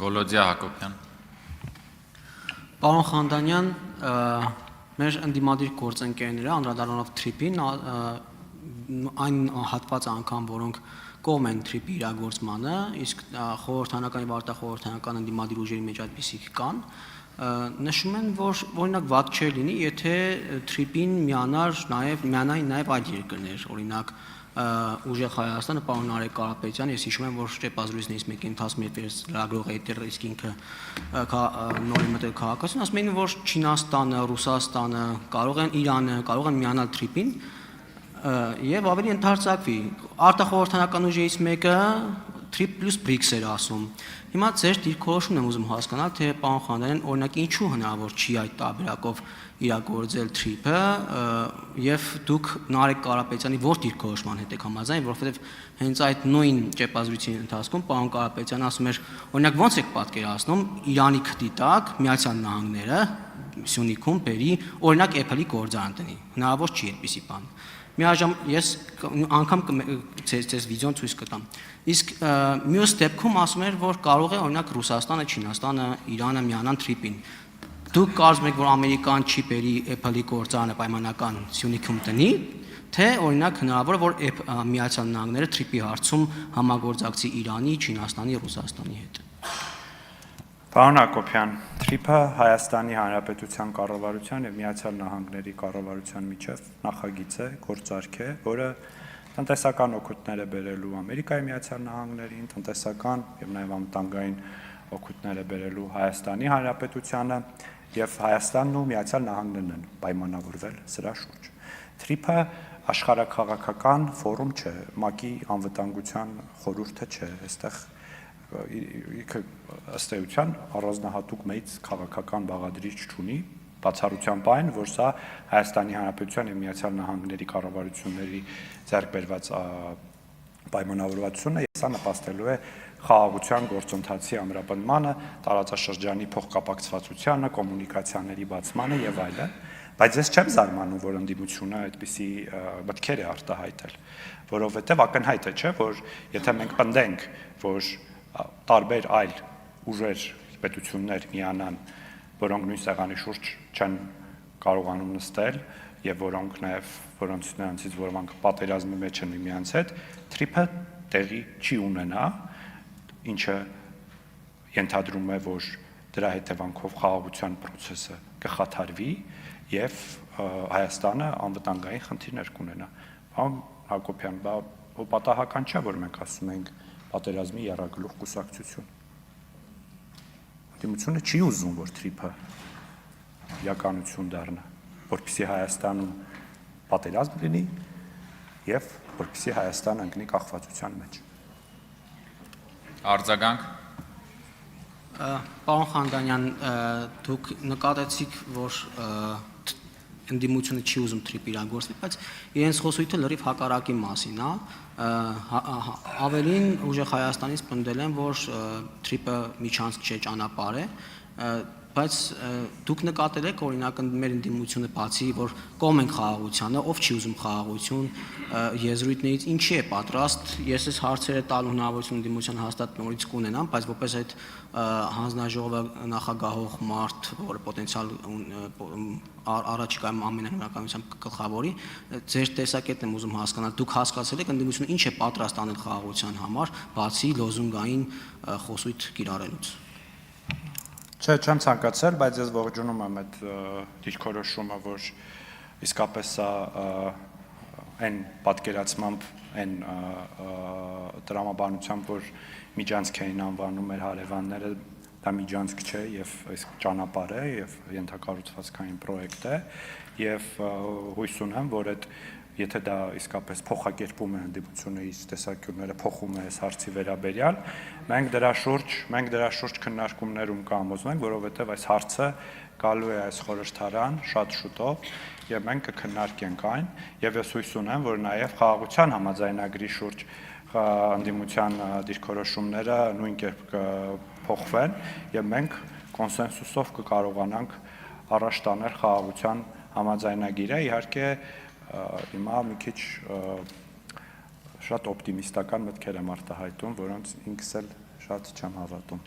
Վոլոդիա Հակոբյան։ Պարոն Խանդանյան, մեր ընդդիմադիր գործընկերները անդրադառնալով թրիփին, այն հատված անգամ, որոնք կողմ են թրիփի իրագործմանը, իսկ խորհրդանական եւ արտախորհրդանական ընդդիմադիր ուժերի մեջ այդպիսիք կան, նշում են, որ օրինակ վատ չէր լինի, եթե թրիփին միանային նաեւ այլ երկրներ, օրինակ Ուժեղ Հայաստանը, պարոն Նարեկ Կարապետյանը, ես հիշում եմ, որ շրջապազրույցներից մեկի ընթացքում երբ լրագրողը այդտեղ իսկ ինքը նորի մտել քաղաքացիություն, ասում էին, որ Չինաստանը, Ռուսաստանը, կարող են Իրանը, կարող են միանալ թրիփին եւ ավելի ընդարձակվի։ Արտախորհրդանական ուժերից մեկը TRIP plus BRICS էր ասում։ Հիմա ձեր դիրքորոշումն եմ ուզում հասկանալ, թե պարոն Խանդանյան, օրինակ ինչու հնարավոր չի այդ տարբերակով իրագործել TRIP-ը եւ դուք Նարեկ Կարապետյանի որ դիրքորոշման հետ եք համաձայն, որովհետեւ հենց այդ նույն ճեպազրույցի ընթացքում պարոն Կարապետյանը ասում էր, օրինակ ոնց եք պատկերացնում Իրանի քթի տակ Միացյալ Նահանգները Սյունիքում բերի, օրինակ Apple-ի գործարան տնի։ Հնարավոր չի այդպիսի բան։ Միաժամ ես անգամ ցես վիդեոն ցույց կտամ։ Իսկ մյուս դեպքում ասում էր, որ կարող է օրինակ Ռուսաստանը, Չինաստանը, Իրանը միանան TRIP-ին։ Դուք կարծում եք, որ Ամերիկան չի բերի Apple-ի գործարանը պայմանական Սյունիքում տնի, թե օրինակ հնարավոր է, որ Միացյալ Նահանգները TRIP-ի հարցում համագործակցի Իրանի, Չինաստանի, Ռուսաստանի հետ։ Պարոն Հակոբյան, TRIP-ը Հայաստանի Հանրապետության կառավարության եւ Միացյալ Նահանգների կառավարության միջև նախագիծ է, գործարք է, որը տնտեսական օգուտներ է բերելու Ամերիկայի Միացյալ Նահանգներին, տնտեսական եւ նաեւ անվտանգային օգուտներ է բերելու Հայաստանի Հանրապետությանը եւ Հայաստանն ու Միացյալ Նահանգներն են պայմանավորվել սրա շուրջ։ TRIP-ը աշխարհաքաղաքական ֆորում չէ, ՄԱԿ-ի անվտանգության խորհուրդը չէ, այստեղ ըստ էության առանձնահատուկ մեծ քաղաքական բաղադրիչ չունի, բացառությամբ այն, որ սա Հայաստանի Հանրապետության եւ Միացյալ Նահանգների կառավարությունների ձեռք բերված պայմանավորվածությունը, եւ սա նպաստելու է խաղաղության գործընթացի ամրապնդմանը, տարածաշրջանի փոխկապակցվածությանը, կոմունիկացիաների բացմանը եւ այլն, բայց ես չեմ զարմանում, որ ընդդիմությունը այդպիսի մտքեր է արտահայտել, որովհետեւ ակնհայտ է, չէ, որ եթե մենք պնդենք, որ տարբեր այլ ուժեր, պետություններ միանան, որոնք նույն սեղանի շուրջ չեն կարողանում նստել եւ նրանցից որոնք պատերազմի մեջ են միմյանց հետ, TRIP-ը տեղի չի ունենա, ինչը ենթադրում է, որ դրա հետևանքով խաղաղության process-ը կխաթարվի եւ Հայաստանը անվտանգային խնդիրներ կունենա։ Պարոն Հակոբյան, պատահական չէ, որ մենք ասում ենք պատերազմի եռագլուխ կուսակցություն։ Ընդդիմությունը չի ուզում, որ TRIP-ը իրականություն դառնա, որպեսզի Հայաստանում պատերազմ լինի եւ որպեսզի Հայաստանը ընկնի կախվածության մեջ։ Արձագանք։ Պարոն Խանդանյան, դուք նկատեցիք, որ ընդդիմությունը չի ուզում TRIP իրագործել, բայց իրենց խոսույթը լրիվ հակառակի մասին է, ավելին ուժեղ Հայաստանից պնդել են, որ TRIP-ը միջանցք չէ, ճանապարհ է, բայց դուք նկատել եք օրինակ մեր ընդդիմությունը բացի որ կողմ են խաղաղությանը, ով չի ուզում խաղաղություն, եզրույթներից ինչի է պատրաստ, ես այս հարցերը տալու հնարավորություն ընդդիմության հաստատ նորից կունենամ, բայց որպես այդ հանձնաժողովը նախագահող մարդ, որը պոտենցիալ առաջիկայում ամենահնարավորությամբ կգլխավորի, ձեր տեսակետն եմ ուզում հասկանալ, դուք հասկացել եք ընդդիմությունը ինչ է պատրաստ անել խաղաղության համար, բացի լոզունգային խոսույթ կիրառելուց։ Չէ, չեմ ցանկացել, բայց ես ողջունում եմ այդ դիրքորոշումը, որ իսկապես սա այն պատկերացմամբ, այն տրամաբանությամբ, որ միջանցք էին անվանում մեր հարևանները, դա միջանցք չէ եւ այս ճանապարհ է եւ ենթակառուցվածքային պրոյեկտ է եւ հույս ունեմ, որ այդ եթե դա իսկապես փոխակերպում է ընդդիմությունը իր տեսակետները փոխում է այս հարցի վերաբերյալ, մենք դրա շուրջ քննարկումներ կհամոզվենք, որովհետև այս հարցը գալու է այս խորհրդարան շատ շուտով եւ մենք կքննարկենք այն եւ ես հույս ունեմ, որ նաեւ խաղաղության համաձայնագրի շուրջ ընդդիմության դիրքորոշումները նույն կերպ կփոխվեն եւ մենք կոնսենսուսով կկարողանանք առաջ տանել խաղաղության համաձայնագիրը, իհարկե հիմա մի քիչ շատ օպտիմիստական մտքեր եմ արտահայտում, որոնց ինքս էլ շատ չեմ հավատում։